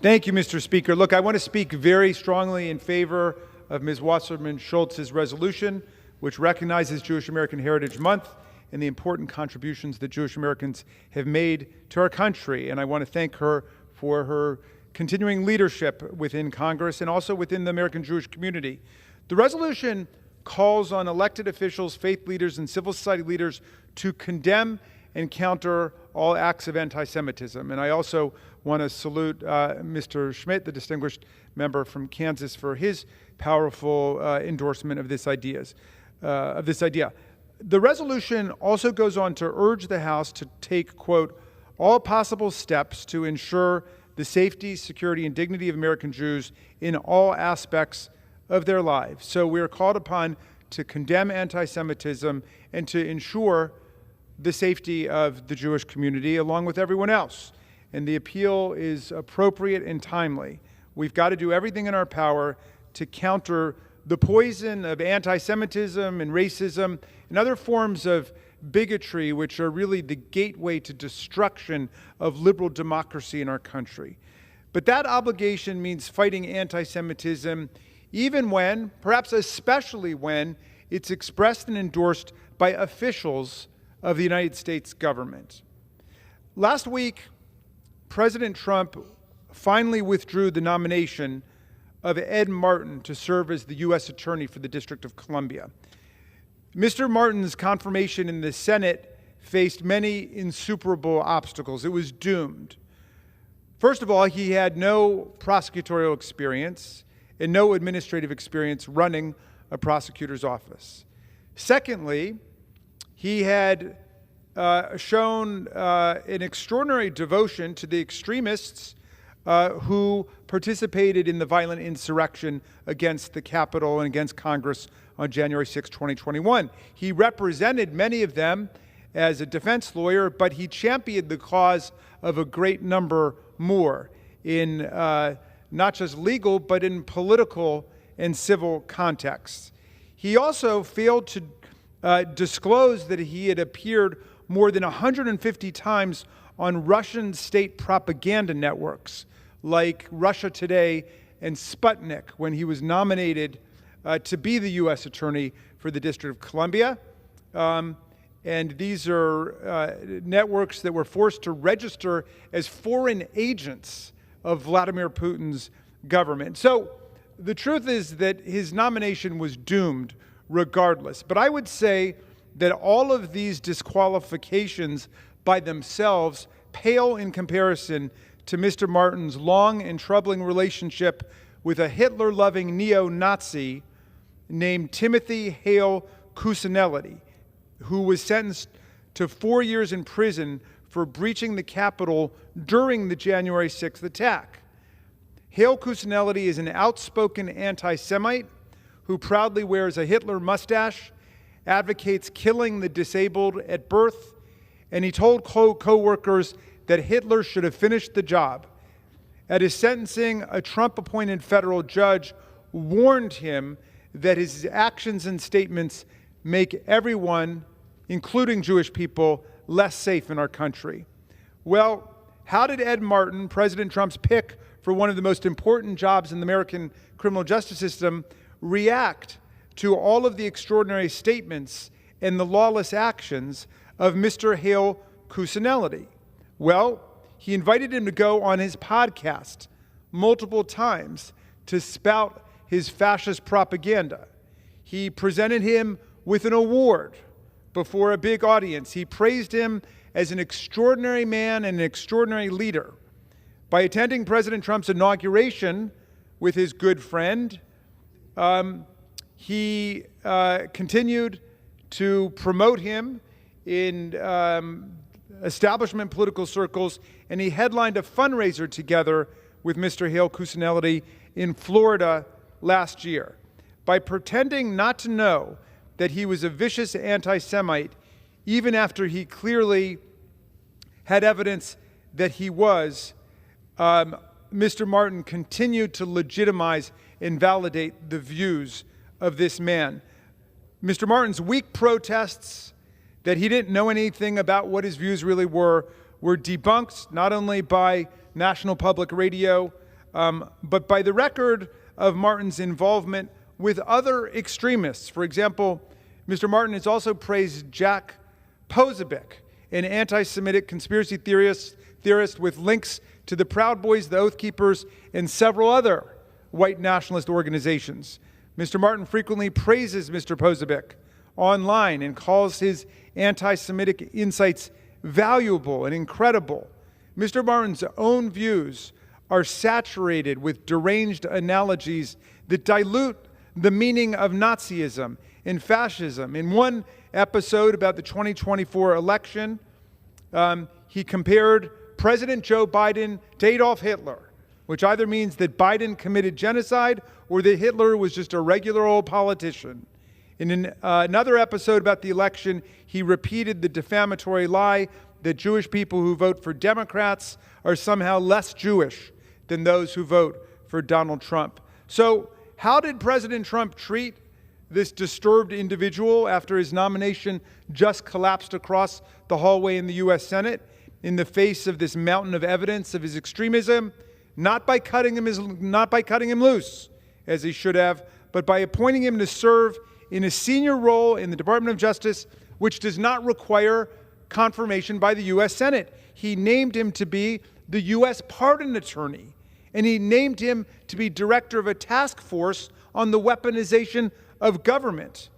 Thank you, Mr. Speaker. Look, I want to speak very strongly in favor of Ms. Wasserman-Schultz's resolution, which recognizes Jewish American Heritage Month and the important contributions that Jewish Americans have made to our country. And I want to thank her for her continuing leadership within Congress and also within the American Jewish community. The resolution calls on elected officials, faith leaders, and civil society leaders to condemn and counter all acts of anti-Semitism. And I also want to salute Mr. Schmidt, the distinguished member from Kansas, for his powerful endorsement of this idea. The resolution also goes on to urge the House to take, quote, all possible steps to ensure the safety, security, and dignity of American Jews in all aspects of their lives. So we are called upon to condemn anti-Semitism and to ensure the safety of the Jewish community along with everyone else. And the appeal is appropriate and timely. We've got to do everything in our power to counter the poison of anti-Semitism and racism and other forms of bigotry, which are really the gateway to destruction of liberal democracy in our country. But that obligation means fighting anti-Semitism even when, perhaps especially when, it's expressed and endorsed by officials of the United States government. Last week, President Trump finally withdrew the nomination of Ed Martin to serve as the U.S. Attorney for the District of Columbia. Mr. Martin's confirmation in the Senate faced many insuperable obstacles. It was doomed. First of all, he had no prosecutorial experience and no administrative experience running a prosecutor's office. Secondly, he had shown an extraordinary devotion to the extremists who participated in the violent insurrection against the Capitol and against Congress on January 6, 2021. He represented many of them as a defense lawyer, but he championed the cause of a great number more in not just legal, but in political and civil contexts. He also failed to disclosed that he had appeared more than 150 times on Russian state propaganda networks like Russia Today and Sputnik when he was nominated to be the U.S. Attorney for the District of Columbia. And these are networks that were forced to register as foreign agents of Vladimir Putin's government. So the truth is that his nomination was doomed regardless. But I would say that all of these disqualifications by themselves pale in comparison to Mr. Martin's long and troubling relationship with a Hitler-loving neo-Nazi named Timothy Hale Cuccinelli, who was sentenced to 4 years in prison for breaching the Capitol during the January 6th attack. Hale Cuccinelli is an outspoken anti-Semite who proudly wears a Hitler mustache, advocates killing the disabled at birth, and he told co-workers that Hitler should have finished the job. At his sentencing, a Trump-appointed federal judge warned him that his actions and statements make everyone, including Jewish people, less safe in our country. Well, how did Ed Martin, President Trump's pick for one of the most important jobs in the American criminal justice system, react to all of the extraordinary statements and the lawless actions of Mr. Hale Cuccinelli? Well, he invited him to go on his podcast multiple times to spout his fascist propaganda. He presented him with an award before a big audience. He praised him as an extraordinary man and an extraordinary leader. By attending President Trump's inauguration with his good friend, he continued to promote him in establishment political circles, and he headlined a fundraiser together with Mr. Hale Cuccinelli in Florida last year. By pretending not to know that he was a vicious anti-Semite, even after he clearly had evidence that he was, Mr. Martin continued to legitimize and validate the views of this man. Mr. Martin's weak protests that he didn't know anything about what his views really were debunked not only by National Public Radio, but by the record of Martin's involvement with other extremists. For example, Mr. Martin has also praised Jack Posobiec, an anti-Semitic conspiracy theorist with links to the Proud Boys, the Oath Keepers, and several other white nationalist organizations. Mr. Martin frequently praises Mr. Posobiec online and calls his anti-Semitic insights valuable and incredible. Mr. Martin's own views are saturated with deranged analogies that dilute the meaning of Nazism and fascism. In one episode about the 2024 election, he compared President Joe Biden to Adolf Hitler, which either means that Biden committed genocide or that Hitler was just a regular old politician. In another episode about the election, he repeated the defamatory lie that Jewish people who vote for Democrats are somehow less Jewish than those who vote for Donald Trump. So how did President Trump treat this disturbed individual after his nomination just collapsed across the hallway in the U.S. Senate in the face of this mountain of evidence of his extremism? Not by cutting him loose, as he should have, but by appointing him to serve in a senior role in the Department of Justice, which does not require confirmation by the U.S. Senate. He named him to be the U.S. pardon attorney, and he named him to be director of a task force on the weaponization of government.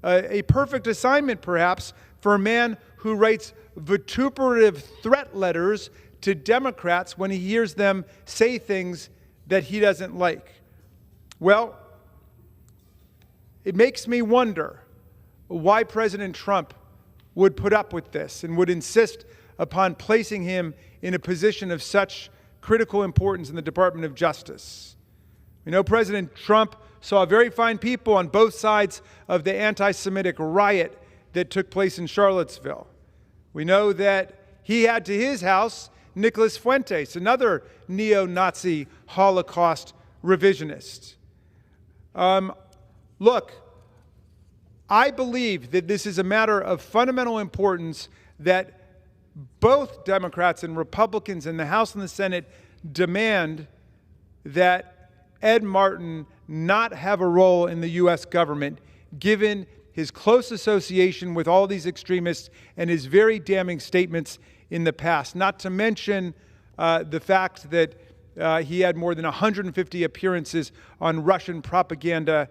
A perfect assignment, perhaps, for a man who writes vituperative threat letters to Democrats when he hears them say things that he doesn't like. Well, it makes me wonder why President Trump would put up with this and would insist upon placing him in a position of such critical importance in the Department of Justice. We know President Trump saw very fine people on both sides of the anti-Semitic riot that took place in Charlottesville. We know that he had to his house Nicholas Fuentes, another neo-Nazi Holocaust revisionist. Look, I believe that this is a matter of fundamental importance that both Democrats and Republicans in the House and the Senate demand that Ed Martin not have a role in the U.S. government, given his close association with all these extremists and his very damning statements in the past, not to mention the fact that he had more than 150 appearances on Russian propaganda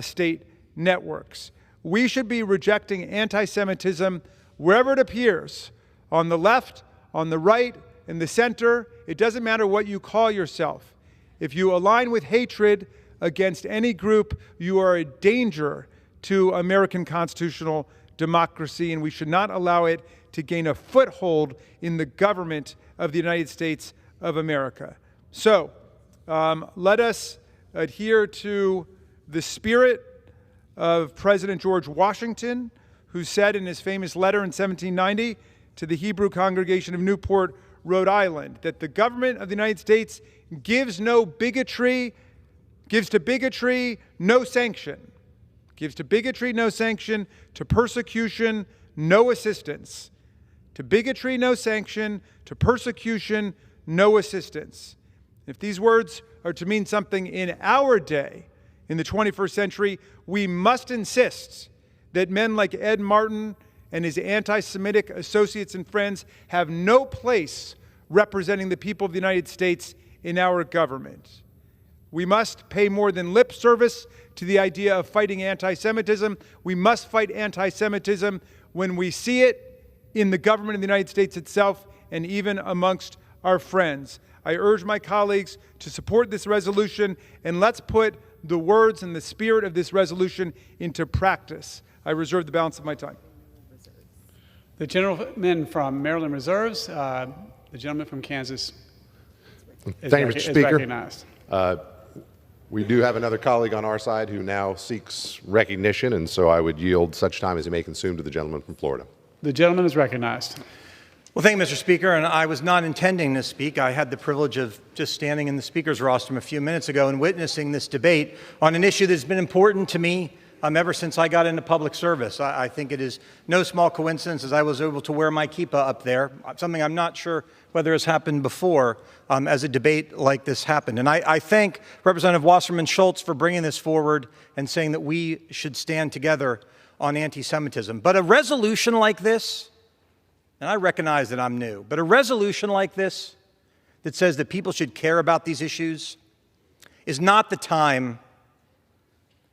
state networks. We should be rejecting anti-Semitism wherever it appears, on the left, on the right, in the center. It doesn't matter what you call yourself. If you align with hatred against any group, you are a danger to American constitutional democracy, and we should not allow it to gain a foothold in the government of the United States of America. So let us adhere to the spirit of President George Washington, who said in his famous letter in 1790 to the Hebrew congregation of Newport, Rhode Island, that the government of the United States gives to bigotry no sanction. Gives to bigotry no sanction, to persecution no assistance. To bigotry no sanction, to persecution no assistance. If these words are to mean something in our day, in the 21st century, we must insist that men like Ed Martin and his anti-Semitic associates and friends have no place representing the people of the United States in our government. We must pay more than lip service to the idea of fighting anti-Semitism. We must fight anti-Semitism when we see it in the government of the United States itself and even amongst our friends. I urge my colleagues to support this resolution, and let's put the words and the spirit of this resolution into practice. I reserve the balance of my time. The gentleman from Maryland reserves. The gentleman from Kansas is recognized. We do have another colleague on our side who now seeks recognition, and so I would yield such time as he may consume to the gentleman from Florida. The gentleman is recognized. Well, thank you, Mr. Speaker, and I was not intending to speak. I had the privilege of just standing in the Speaker's rostrum a few minutes ago and witnessing this debate on an issue that's been important to me ever since I got into public service. I think it is no small coincidence as I was able to wear my kippah up there, something I'm not sure whether has happened before as a debate like this happened. And I thank Representative Wasserman Schultz for bringing this forward and saying that we should stand together on anti-Semitism. But a resolution like this, and I recognize that I'm new, but a resolution like this that says that people should care about these issues is not the time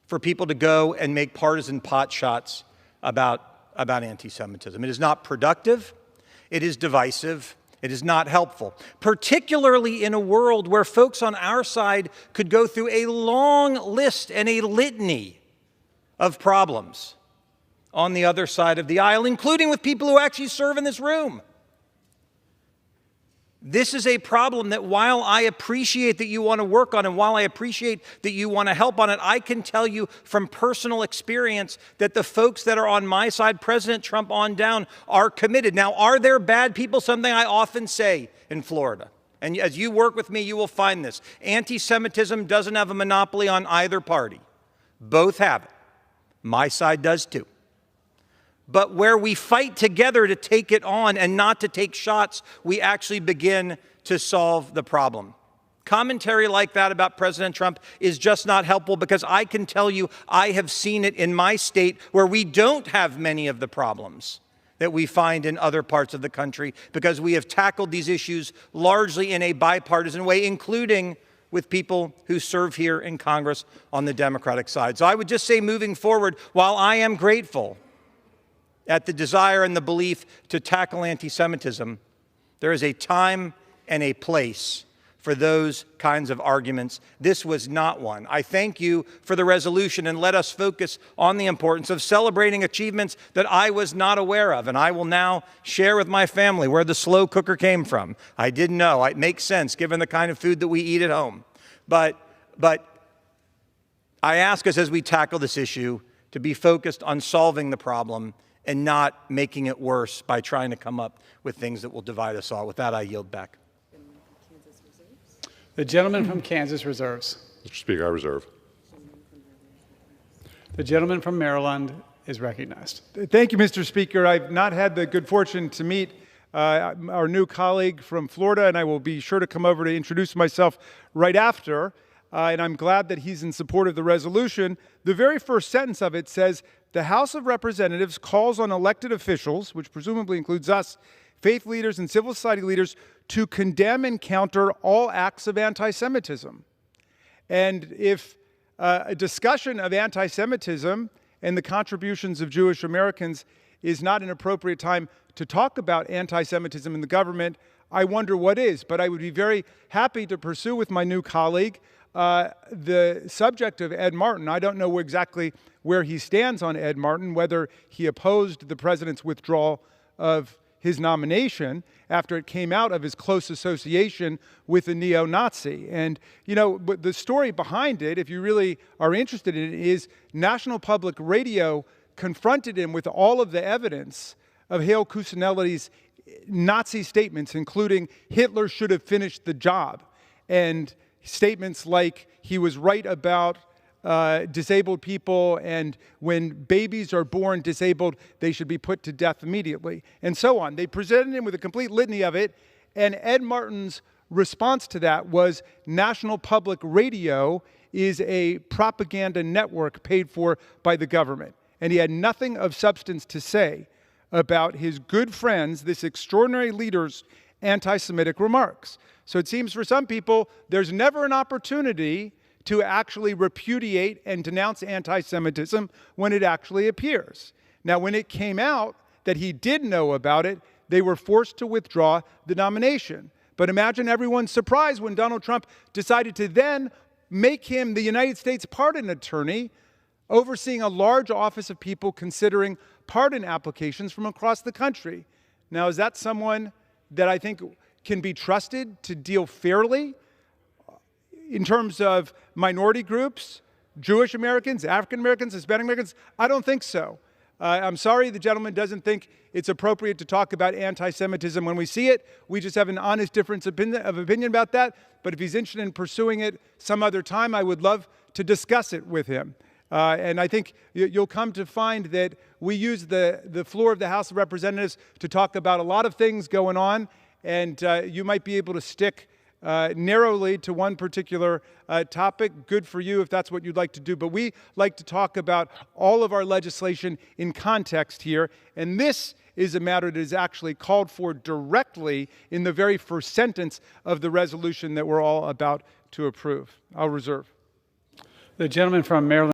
for people to go and make partisan pot shots about anti-Semitism. It is not productive. It is divisive. It is not helpful, particularly in a world where folks on our side could go through a long list and a litany of problems on the other side of the aisle, including with people who actually serve in this room. This is a problem that while I appreciate that you want to work on and while I appreciate that you want to help on it, I can tell you from personal experience that the folks that are on my side, President Trump on down, are committed. Now, are there bad people? Something I often say in Florida. And as you work with me, you will find this. Anti-Semitism doesn't have a monopoly on either party. Both have it. My side does too. But where we fight together to take it on and not to take shots, we actually begin to solve the problem. Commentary like that about President Trump is just not helpful because I can tell you I have seen it in my state where we don't have many of the problems that we find in other parts of the country because we have tackled these issues largely in a bipartisan way, including with people who serve here in Congress on the Democratic side. So I would just say moving forward, while I am grateful at the desire and the belief to tackle anti-Semitism, there is a time and a place for those kinds of arguments. This was not one. I thank you for the resolution, and let us focus on the importance of celebrating achievements that I was not aware of. And I will now share with my family where the slow cooker came from. I didn't know. It makes sense given the kind of food that we eat at home. But I ask us as we tackle this issue to be focused on solving the problem and not making it worse by trying to come up with things that will divide us all. With that, I yield back. The gentleman from Kansas reserves. Mr. Speaker, I reserve. The gentleman from Maryland is recognized. Thank you, Mr. Speaker. I've not had the good fortune to meet our new colleague from Florida, and I will be sure to come over to introduce myself right after. And I'm glad that he's in support of the resolution. The very first sentence of it says, the House of Representatives calls on elected officials, which presumably includes us, faith leaders and civil society leaders, to condemn and counter all acts of anti-Semitism. And if a discussion of anti-Semitism and the contributions of Jewish Americans is not an appropriate time to talk about anti-Semitism in the government, I wonder what is. But I would be very happy to pursue with my new colleague the subject of Ed Martin. I don't know exactly where he stands on Ed Martin, whether he opposed the president's withdrawal of his nomination after it came out of his close association with a neo-Nazi. And, you know, but the story behind it, if you really are interested in it, is National Public Radio confronted him with all of the evidence of Hale Cuccinelli's Nazi statements, including Hitler should have finished the job, and statements like he was right about disabled people, and when babies are born disabled, they should be put to death immediately, and so on. They presented him with a complete litany of it, and Ed Martin's response to that was National Public Radio is a propaganda network paid for by the government. And he had nothing of substance to say about his good friends, this extraordinary leader's anti-Semitic remarks. So it seems for some people, there's never an opportunity to actually repudiate and denounce anti-Semitism when it actually appears. Now, when it came out that he did know about it, they were forced to withdraw the nomination. But imagine everyone's surprise when Donald Trump decided to then make him the United States pardon attorney, overseeing a large office of people considering pardon applications from across the country. Now, is that someone that I think can be trusted to deal fairly in terms of minority groups, Jewish Americans, African Americans, Hispanic Americans? I don't think so. I'm sorry the gentleman doesn't think it's appropriate to talk about anti-Semitism when we see it. We just have an honest difference of opinion about that. But if he's interested in pursuing it some other time, I would love to discuss it with him. And I think you'll come to find that we use the floor of the House of Representatives to talk about a lot of things going on, and you might be able to stick narrowly to one particular topic. Good for you if that's what you'd like to do. But we like to talk about all of our legislation in context here, and this is a matter that is actually called for directly in the very first sentence of the resolution that we're all about to approve. I'll reserve. The gentleman from Maryland.